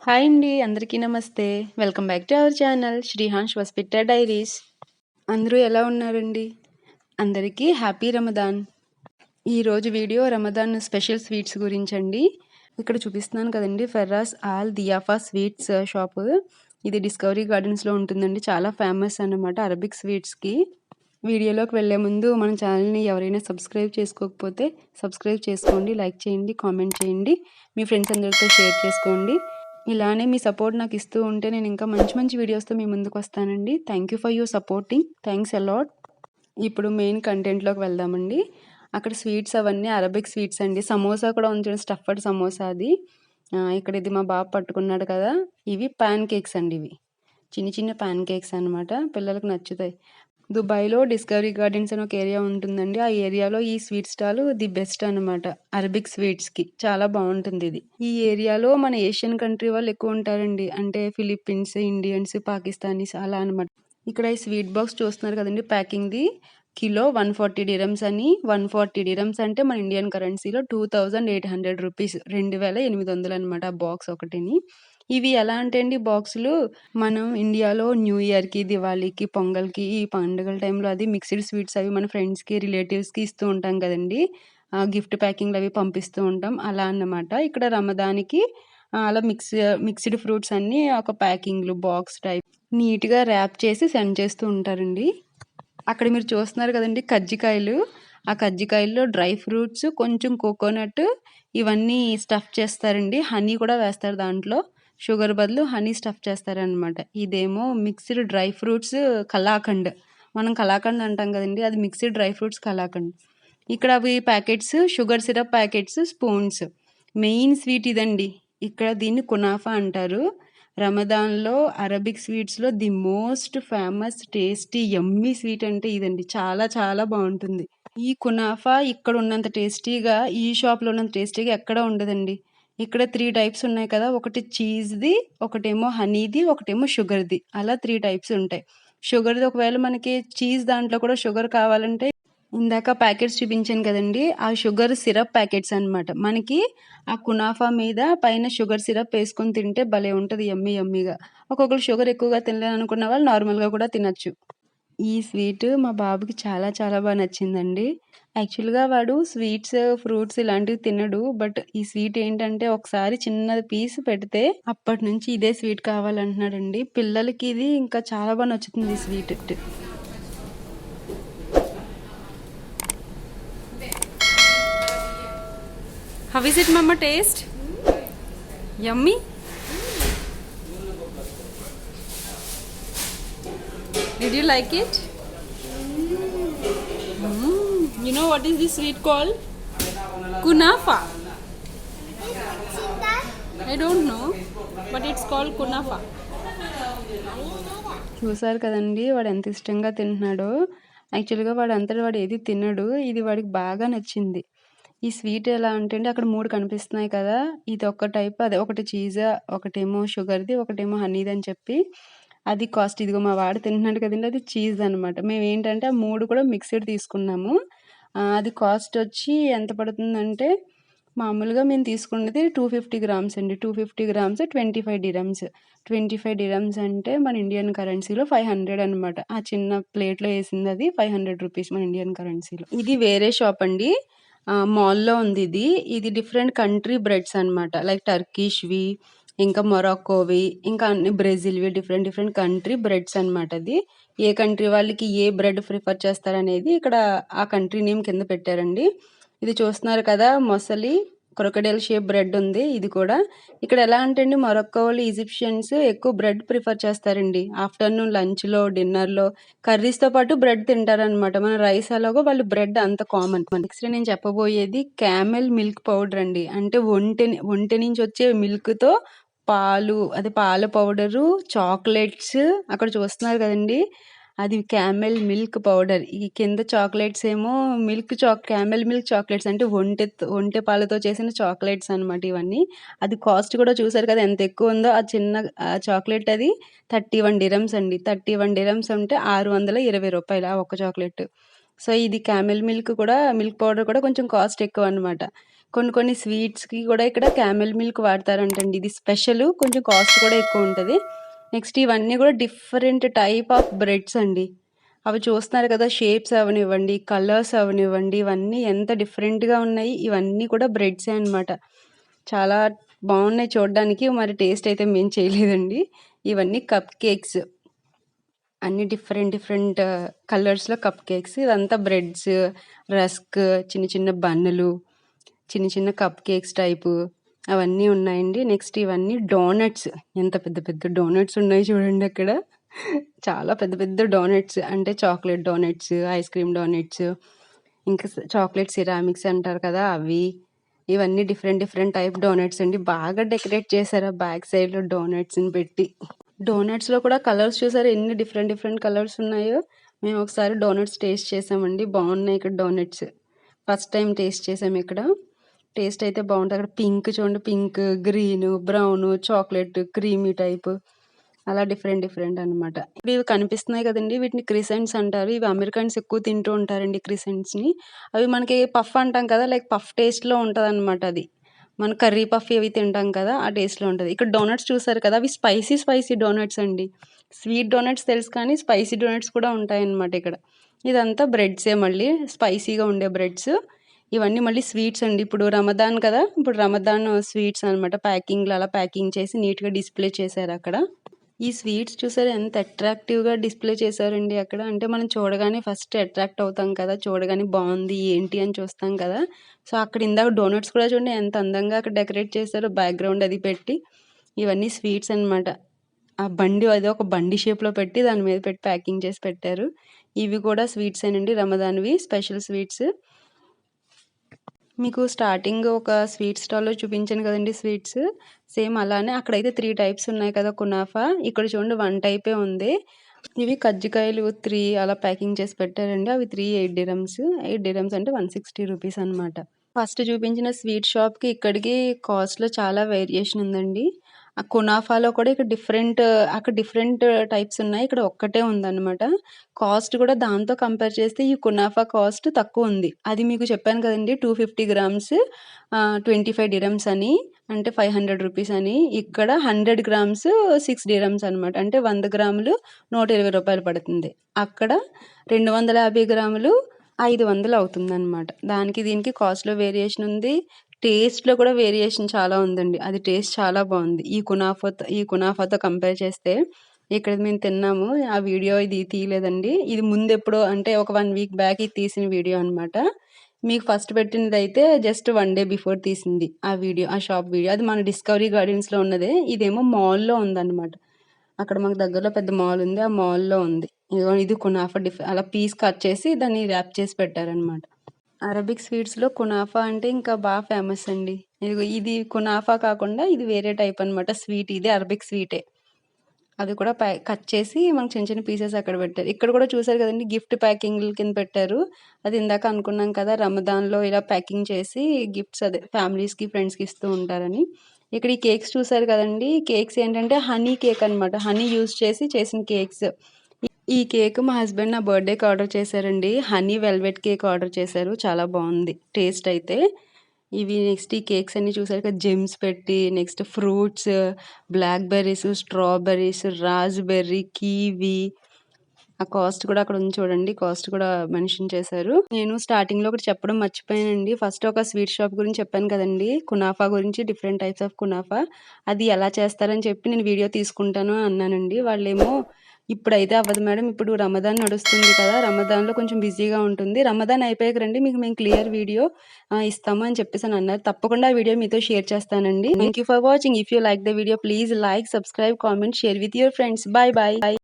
Hi అండి, అందరికీ నమస్తే. Welcome back to our channel Srihansh hospital diaries. అందరూ ఎలా ఉన్నారండి? అందరికీ హ్యాపీ రమదాన్. ఈరోజు వీడియో రమదాన్ స్పెషల్ స్వీట్స్ గురించండి. ఇక్కడ చూపిస్తున్నాను కదండి, Ferras Al Diyafa sweets shop. ఇది డిస్కవరీ గార్డెన్స్లో ఉంటుందండి. చాలా ఫేమస్ అన్నమాట అరబిక్ స్వీట్స్కి. వీడియోలోకి వెళ్ళే ముందు మన ఛానల్ని ఎవరైనా సబ్స్క్రైబ్ చేసుకోకపోతే సబ్స్క్రైబ్ చేసుకోండి, లైక్ చేయండి, కామెంట్ చేయండి, మీ ఫ్రెండ్స్ అందరితో షేర్ చేసుకోండి. ఇలానే మీ సపోర్ట్ నాకు ఇస్తూ ఉంటే నేను ఇంకా మంచి మంచి వీడియోస్తో మీ ముందుకు వస్తానండి. Thank you for your supporting. Thanks a lot. ఇప్పుడు మెయిన్ కంటెంట్లోకి వెళ్దామండి. అక్కడ స్వీట్స్ అవన్నీ అరబిక్ స్వీట్స్ అండి. సమోసా కూడా ఉంది, స్టఫ్డ్ సమోసా అది. ఇక్కడ ఇది మా బాబు పట్టుకున్నాడు కదా, ఇవి ప్యాన్ కేక్స్ అండి. ఇవి చిన్న చిన్న ప్యాన్ కేక్స్ అనమాట, పిల్లలకు నచ్చుతాయి. దుబాయ్లో డిస్కవరీ గార్డెన్స్ అని ఒక ఏరియా ఉంటుందండి. ఆ ఏరియాలో ఈ స్వీట్ స్టాల్ ది బెస్ట్ అనమాట అరబిక్ స్వీట్స్కి. చాలా బాగుంటుంది ఇది. ఈ ఏరియాలో మన ఏషియన్ కంట్రీ వాళ్ళు ఎక్కువ ఉంటారండి, అంటే ఫిలిప్పీన్స్, ఇండియన్స్, పాకిస్తానీస్ అలా అనమాట. ఇక్కడ ఈ స్వీట్ బాక్స్ చూస్తున్నారు కదండి, ప్యాకింగ్ది కిలో 140 dirhams అని. 140 dirhams అంటే మన ఇండియన్ కరెన్సీలో 2800 రూపీస్, 2800 అనమాట ఆ బాక్స్ ఒకటిని. ఇవి ఎలా అంటే అండి, బాక్సులు మనం ఇండియాలో న్యూ ఇయర్కి, దివాళీకి, పొంగల్కి, ఈ పండుగల టైంలో అది మిక్స్డ్ స్వీట్స్ అవి మన ఫ్రెండ్స్కి, రిలేటివ్స్కి ఇస్తూ ఉంటాం కదండి. గిఫ్ట్ ప్యాకింగ్లు అవి పంపిస్తూ ఉంటాం, అలా అన్నమాట. ఇక్కడ రమదానికి అలా మిక్స్డ్ ఫ్రూట్స్ అన్నీ ఒక ప్యాకింగ్లు బాక్స్ టైప్ నీట్గా ర్యాప్ చేసి సెండ్ చేస్తూ ఉంటారండి. అక్కడ మీరు చూస్తున్నారు కదండి కజ్జికాయలు. ఆ కజ్జికాయల్లో డ్రై ఫ్రూట్స్, కొంచెం కోకోనట్ ఇవన్నీ స్టఫ్ చేస్తారండి. హనీ కూడా వేస్తారు దాంట్లో, షుగర్ బదులు హనీ స్టఫ్ చేస్తారనమాట. ఇదేమో మిక్స్డ్ డ్రై ఫ్రూట్స్ కలాకండ్. మనం కలాకండ్ అంటాం కదండి, అది మిక్స్డ్ డ్రై ఫ్రూట్స్ కలాకండ్. ఇక్కడ అవి packets, sugar syrup packets, spoons. Main sweet ఇదండి. ఇక్కడ దీన్ని కునాఫా అంటారు. రమదాన్లో అరబిక్ స్వీట్స్లో the most famous tasty yummy sweet అంటే ఇదండి. చాలా చాలా బాగుంటుంది ఈ కునాఫా. ఇక్కడ ఉన్నంత టేస్టీగా, ఈ షాప్లో ఉన్నంత టేస్టీగా ఎక్కడ ఉండదండి. ఇక్కడ 3 టైప్స్ ఉన్నాయి కదా, ఒకటి చీజ్ది, ఒకటేమో హనీది, ఒకటేమో షుగర్ది, అలా 3 టైప్స్ ఉంటాయి. షుగర్ది ఒకవేళ మనకి చీజ్ దాంట్లో కూడా షుగర్ కావాలంటే, ఇందాక ప్యాకెట్స్ చూపించాను కదండి, ఆ షుగర్ సిరప్ ప్యాకెట్స్ అనమాట. మనకి ఆ కునాఫా మీద పైన షుగర్ సిరప్ వేసుకొని తింటే భలే ఉంటుంది, యమ్మీ యమ్మీగా. ఒక్కొక్కరు షుగర్ ఎక్కువగా తినలేను అనుకున్న వాళ్ళు నార్మల్గా కూడా తినచ్చు. ఈ స్వీట్ మా బాబుకి చాలా చాలా బాగా నచ్చిందండి. యాక్చువల్గా వాడు స్వీట్స్, ఫ్రూట్స్ ఇలాంటివి తినడు. బట్ ఈ స్వీట్ ఏంటంటే, ఒకసారి చిన్న పీస్ పెడితే అప్పటి నుంచి ఇదే స్వీట్ కావాలంటున్నాడండి. పిల్లలకి ఇది ఇంకా చాలా బాగా నచ్చుతుంది ఈ sweet. How is it, Mama? Taste? Yummy? Did you like it? You know what is this sweet called? Kunafa. I don't know, but it's called kunafa. చూసారు కదండి వాడు ఎంత ఇష్టంగా తింటున్నాడో. యాక్చువల్గా వాడు ఏది తినడు, ఇది వాడికి బాగా నచ్చింది. ఈ స్వీట్ ఎలా అంటే అండి, అక్కడ 3 కనిపిస్తున్నాయి కదా, ఇది ఒక టైప్, అదే ఒకటి చీజ్, ఒకటేమో షుగర్ది, ఒకటేమో హనీది అని చెప్పి. అది కాస్ట్, ఇదిగో మా వాడు తింటున్నాడు కదండి, అది చీజ్ అనమాట. మేము ఏంటంటే ఆ 3 కూడా మిక్స్డ్ తీసుకున్నాము. అది కాస్ట్ వచ్చి ఎంత పడుతుందంటే, మామూలుగా మేము తీసుకున్నది 250 grams అండి. 250 grams 25 dirhams. 25 dirhams అంటే మన ఇండియన్ కరెన్సీలో 500 అనమాట. ఆ చిన్న ప్లేట్లో వేసింది అది 500 రూపీస్ మన ఇండియన్ కరెన్సీలో. ఇది వేరే షాప్ అండి, మాల్లో ఉంది ఇది. ఇది డిఫరెంట్ కంట్రీ బ్రెడ్స్ అనమాట, లైక్ టర్కిష్వి, ఇంకా మొరాకోవి, ఇంకా అన్ని బ్రెజిల్వి, డిఫరెంట్ కంట్రీ బ్రెడ్స్ అనమాట. అది ఏ కంట్రీ వాళ్ళకి ఏ బ్రెడ్ ప్రిఫర్ చేస్తారనేది ఇక్కడ ఆ కంట్రీ నేమ్ కింద పెట్టారండి. ఇది చూస్తున్నారు కదా, మొసలి క్రొకడైల్ షేప్ బ్రెడ్ ఉంది. ఇది కూడా ఇక్కడ ఎలా అంటే అండి, మొరక్కో వాళ్ళు, ఈజిప్షియన్స్ ఎక్కువ బ్రెడ్ ప్రిఫర్ చేస్తారండి. ఆఫ్టర్నూన్ లంచ్లో, డిన్నర్లో కర్రీస్తో పాటు బ్రెడ్ తింటారనమాట. మన రైస్ అలాగో వాళ్ళు బ్రెడ్ అంత కామన్. నెక్స్ట్ నేను చెప్పబోయేది క్యామెల్ మిల్క్ పౌడర్ అండి. అంటే ఒంటె నుంచి వచ్చే మిల్క్తో పాలు, అది పాల పౌడరు, చాక్లెట్స్ అక్కడ చూస్తున్నారు కదండి, అది క్యామెల్ మిల్క్ పౌడర్. ఈ కింద చాక్లెట్స్ ఏమో క్యామెల్ మిల్క్ చాక్లెట్స్, అంటే ఒంటె పాలతో చేసిన చాక్లెట్స్ అనమాట ఇవన్నీ. అది కాస్ట్ కూడా చూసారు కదా ఎంత ఎక్కువ ఉందో. ఆ చిన్న చాక్లెట్ అది 31 dirhams అండి. 31 dirhams అంటే 620 రూపాయలు ఆ ఒక్క చాక్లెట్. సో ఇది క్యామెల్ మిల్క్ పౌడర్ కూడా కొంచెం కాస్ట్ ఎక్కువ అనమాట. కొన్ని స్వీట్స్‌కి కూడా ఇక్కడ క్యామెల్ మిల్క్ వాడతారంటండి. ఇది స్పెషల్, కొంచెం కాస్ట్ కూడా ఎక్కువ ఉంటది. నెక్స్ట్ ఇవన్నీ కూడా డిఫరెంట్ టైప్ ఆఫ్ బ్రెడ్స్ అండి. అవి చూస్తున్నారు కదా, షేప్స్ అవనివ్వండి, కలర్స్ అవనివ్వండి, ఇవన్నీ ఎంత డిఫరెంట్‌గా ఉన్నాయి. ఇవన్నీ కూడా బ్రెడ్సే అనమాట. చాలా బాగున్నాయి చూడడానికి. మరి టేస్ట్ అయితే మేము చేయలేదండి. ఇవన్నీ కప్ కేక్స్, అన్ని డిఫరెంట్ కలర్స్‌లో కప్ కేక్స్. ఇదంతా బ్రెడ్స్, రస్క్, చిన్న చిన్న బన్నులు, చిన్న చిన్న కప్ కేక్స్ టైపు అవన్నీ ఉన్నాయండి. నెక్స్ట్ ఇవన్నీ డోనట్స్. ఎంత పెద్ద పెద్ద డోనట్స్ ఉన్నాయి చూడండి అక్కడ. చాలా పెద్ద పెద్ద డోనట్స్, అంటే chocolate donuts, ice cream donuts, ఇంకా చాక్లెట్ సిరామిక్స్ అంటారు కదా అవి. ఇవన్నీ డిఫరెంట్ టైప్ డోనట్స్ అండి. బాగా డెకరేట్ చేశారు ఆ బ్యాక్ సైడ్లో డోనట్స్ని పెట్టి. డోనట్స్లో కూడా కలర్స్ చూసారు ఎన్ని డిఫరెంట్ కలర్స్ ఉన్నాయో. మేము ఒకసారి డోనట్స్ టేస్ట్ చేసామండి. బాగున్నాయి ఇక్కడ డోనట్స్. ఫస్ట్ టైం టేస్ట్ చేసాము ఇక్కడ. టేస్ట్ అయితే బాగుంటుంది. అక్కడ పింక్ చూడండి, pink, green, brown, chocolate, creamy type, అలా డిఫరెంట్ అనమాట. ఇప్పుడు ఇవి కనిపిస్తున్నాయి కదండి, వీటిని క్రిసెంట్స్ అంటారు. ఇవి అమెరికన్స్ ఎక్కువ తింటూ ఉంటారండి క్రిసెంట్స్ని. అవి మనకి పఫ్ అంటాం కదా, లైక్ పఫ్ టేస్ట్లో ఉంటుంది అనమాట. అది మన కర్రీ పఫ్ అవి తింటాం కదా, ఆ టేస్ట్లో ఉంటుంది. ఇక్కడ డోనట్స్ చూసారు కదా, అవి స్పైసీ డోనట్స్ అండి. స్వీట్ డోనట్స్ తెలుసు కానీ స్పైసీ డోనట్స్ కూడా ఉంటాయన్నమాట ఇక్కడ. ఇదంతా బ్రెడ్సే, మళ్ళీ స్పైసీగా ఉండే బ్రెడ్స్. ఇవన్నీ మళ్ళీ స్వీట్స్ అండి. ఇప్పుడు రమదాన్ కదా, ఇప్పుడు రమదాన్ స్వీట్స్ అనమాట. ప్యాకింగ్లో అలా ప్యాకింగ్ చేసి నీట్గా డిస్ప్లే చేశారు అక్కడ. ఈ స్వీట్స్ చూసారు ఎంత అట్రాక్టివ్గా డిస్ప్లే చేశారండి అక్కడ. అంటే మనం చూడగానే ఫస్ట్ అట్రాక్ట్ అవుతాం కదా, చూడగానే బాగుంది ఏంటి అని చూస్తాం కదా. సో అక్కడ ఇందాక డోనట్స్ కూడా చూడండి ఎంత అందంగా అక్కడ డెకరేట్ చేశారో, బ్యాక్గ్రౌండ్ అది పెట్టి. ఇవన్నీ స్వీట్స్ అనమాట. ఆ బండి, అది ఒక బండి షేప్లో పెట్టి దాని మీద పెట్టి ప్యాకింగ్ చేసి పెట్టారు. ఇవి కూడా స్వీట్స్ ఏనండి, రమదాన్వి స్పెషల్ స్వీట్స్. మీకు స్టార్టింగ్ ఒక స్వీట్ స్టాల్లో చూపించాను కదండి స్వీట్స్, సేమ్ అలానే అక్కడైతే 3 టైప్స్ ఉన్నాయి కదా కునాఫా. ఇక్కడ చూడండి 1 టైపే ఉంది. ఇవి కజ్జికాయలు 3 అలా ప్యాకింగ్ చేసి పెట్టారండి. అవి 3 8 dirhams. 8 dirhams అంటే 160 రూపీస్ అనమాట. ఫస్ట్ చూపించిన స్వీట్ షాప్కి ఇక్కడికి కాస్ట్లో చాలా వేరియేషన్ ఉందండి. ఆ కునాఫాలో కూడా ఇక్కడ డిఫరెంట్ టైప్స్ ఉన్నాయి. ఇక్కడ ఒక్కటే ఉందన్నమాట. కాస్ట్ కూడా దాంతో కంపేర్ చేస్తే ఈ కునాఫా కాస్ట్ తక్కువ ఉంది. అది మీకు చెప్పాను కదండి, 250 గ్రామ్స్ 25 dirhams అని, అంటే 500 రూపీస్ అని. ఇక్కడ 100 గ్రామ్స్ 6 dirhams అనమాట. అంటే 100 గ్రాములు 120 రూపాయలు పడుతుంది. అక్కడ 250 గ్రాములు 500 అవుతుందన్నమాట. దానికి దీనికి కాస్ట్లో వేరియేషన్ ఉంది. టేస్ట్‌లో కూడా వేరియేషన్ చాలా ఉందండి. అది టేస్ట్ చాలా బాగుంది. ఈ కునాఫాతో కంపేర్ చేస్తే ఇక్కడ మేము తిన్నాము. ఆ వీడియో ఇది తీయలేదండి. ఇది ముందెప్పుడో, అంటే ఒక 1 వీక్ బ్యాక్ ఇది తీసిన వీడియో అనమాట. మీకు ఫస్ట్ పెట్టినదైతే జస్ట్ 1 డే బిఫోర్ తీసింది ఆ వీడియో, ఆ షాప్ వీడియో. అది మన డిస్కవరీ గార్డెన్స్‌లో ఉన్నదే. ఇదేమో మాల్‌లో ఉందన్నమాట. అక్కడ మాకు దగ్గరలో పెద్ద మాల్ ఉంది. ఆ మాల్‌లో ఉంది. ఇది కునాఫా అలా పీస్ కట్ చేసి దాన్ని ర్యాప్ చేసి పెట్టారనమాట. అరబిక్ స్వీట్స్‌లో కునాఫా అంటే ఇంకా బాగా ఫేమస్ అండి. ఇదిగో ఇది కునాఫా కాకుండా ఇది వేరే టైప్ అనమాట స్వీట్. ఇది అరబిక్ స్వీటే. అది కూడా కట్ చేసి మనకు చిన్న చిన్న పీసెస్ అక్కడ పెట్టారు. ఇక్కడ కూడా చూసారు కదండి, గిఫ్ట్ ప్యాకింగ్‌ల కింద పెట్టారు. అది ఇందాక అనుకున్నాం కదా, రమదాన్‌లో ఇలా ప్యాకింగ్ చేసి గిఫ్ట్స్, అదే ఫ్యామిలీస్‌కి, ఫ్రెండ్స్‌కి ఇస్తూ ఉంటారని. ఇక్కడ ఈ కేక్స్ చూసారు కదండి, కేక్స్ ఏంటంటే హనీ కేక్ అనమాట. హనీ యూజ్ చేసి చేసిన కేక్స్. ఈ కేక్ మా హస్బెండ్ నా బర్త్డేకి ఆర్డర్ చేశారండి. హనీ వెల్వెట్ కేక్ ఆర్డర్ చేశారు. చాలా బాగుంది టేస్ట్ అయితే. ఇవి నెక్స్ట్ ఈ కేక్స్ అన్ని చూసారు కదా, జెమ్స్ పెట్టి, next fruits, black berries, strawberries, raspberry, kiwi. ఆ కాస్ట్ కూడా అక్కడ ఉంది చూడండి, కాస్ట్ కూడా మెన్షన్ చేశారు. నేను స్టార్టింగ్లో ఒకటి చెప్పడం మర్చిపోయానండి. ఫస్ట్ ఒక స్వీట్ షాప్ గురించి చెప్పాను కదండి, కునాఫా గురించి, డిఫరెంట్ టైప్స్ ఆఫ్ కునాఫా. అది ఎలా చేస్తారని చెప్పి నేను వీడియో తీసుకుంటాను అన్నానండి. వాళ్ళేమో ఇప్పుడైతే అవ్వదు మేడం, ఇప్పుడు రమదాన్ నడుస్తుంది కదా, రమదాన్లో కొంచెం బిజీగా ఉంటుంది, రమదాన్ అయిపోయాక రండి, మీకు మేము క్లియర్ వీడియో ఇస్తాము అని చెప్పేసి అని అన్నారు. తప్పకుండా ఆ వీడియో మీతో షేర్ చేస్తానండి. Thank you for watching. If you like the video please like, subscribe, comment, share with your friends. Bye bye.